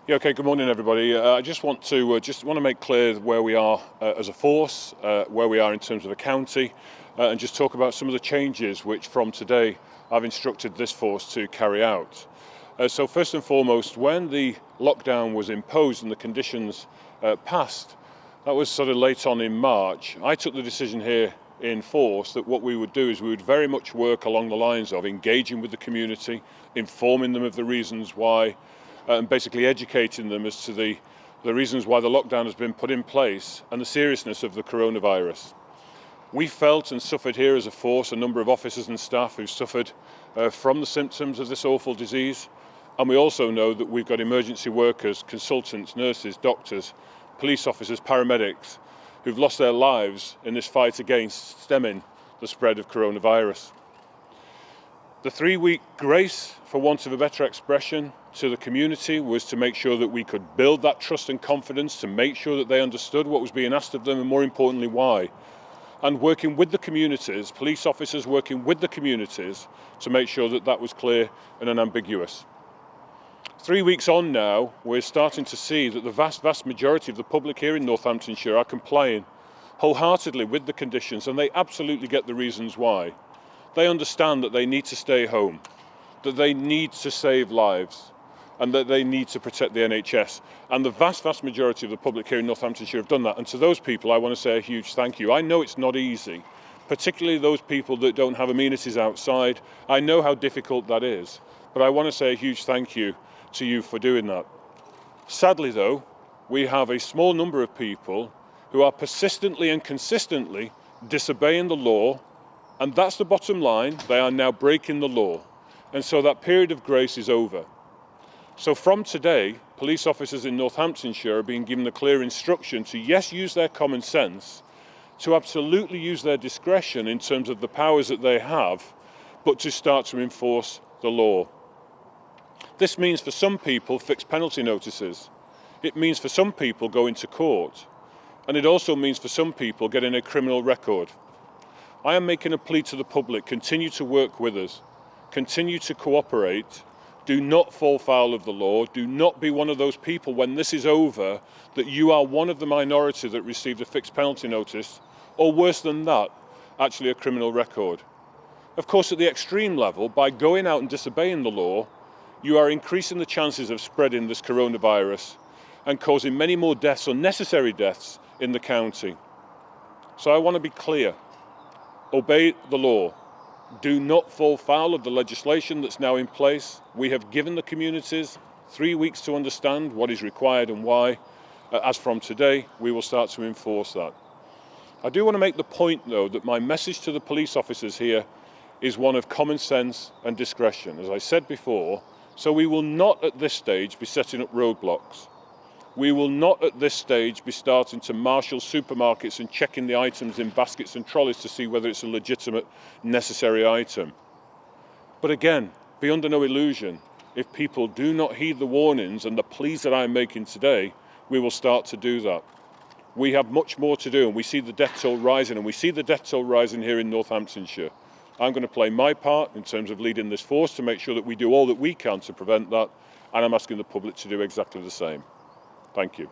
Yeah, okay, good morning everybody. I just want to make clear where we are as a force, where we are in terms of a county, and just talk about some of the changes which from today I've instructed this force to carry out. So first and foremost, when the lockdown was imposed and the conditions passed, that was sort of late on in March, I took the decision here in force that what we would do is we would very much work along the lines of engaging with the community, informing them of the reasons why, and basically educating them as to the reasons why the lockdown has been put in place and the seriousness of the coronavirus. We felt and suffered here as a force a number of officers and staff who suffered from the symptoms of this awful disease, and we also know that we've got emergency workers, consultants, nurses, doctors, police officers, paramedics who've lost their lives in this fight against stemming the spread of coronavirus. The 3-week grace, for want of a better expression, to the community was to make sure that we could build that trust and confidence, to make sure that they understood what was being asked of them and more importantly why. And working with the communities, police officers working with the communities to make sure that that was clear and unambiguous. 3 weeks on now, we're starting to see that the vast majority of the public here in Northamptonshire are complying wholeheartedly with the conditions, and they absolutely get the reasons why. They understand that they need to stay home, that they need to save lives, and that they need to protect the NHS. And the vast majority of the public here in Northamptonshire have done that. And to those people, I want to say a huge thank you. I know it's not easy, particularly those people that don't have amenities outside. I know how difficult that is, but I want to say a huge thank you to you for doing that. Sadly though, we have a small number of people who are persistently and consistently disobeying the law, and that's the bottom line. They are now breaking the law. And so that period of grace is over. So from today, police officers in Northamptonshire are being given a clear instruction to, yes, use their common sense, to absolutely use their discretion in terms of the powers that they have, but to start to enforce the law. This means for some people fixed penalty notices. It means for some people going to court. And it also means for some people getting a criminal record. I am making a plea to the public: continue to work with us, continue to cooperate. Do not fall foul of the law. Do not be one of those people when this is over that you are one of the minority that received a fixed penalty notice, or worse than that, actually a criminal record. Of course, at the extreme level, by going out and disobeying the law, you are increasing the chances of spreading this coronavirus and causing many more deaths, unnecessary deaths, in the county. So I want to be clear. Obey the law. Do not fall foul of the legislation that's now in place. We have given the communities 3 weeks to understand what is required and why. As from today, we will start to enforce that. I do want to make the point, though, that my message to the police officers here is one of common sense and discretion, as I said before. So we will not at this stage be setting up roadblocks. We will not at this stage be starting to marshal supermarkets and checking the items in baskets and trolleys to see whether it's a legitimate, necessary item. But again, be under no illusion. If people do not heed the warnings and the pleas that I'm making today, we will start to do that. We have much more to do, and we see the death toll rising, and we see the death toll rising here in Northamptonshire. I'm going to play my part in terms of leading this force to make sure that we do all that we can to prevent that, and I'm asking the public to do exactly the same. Thank you.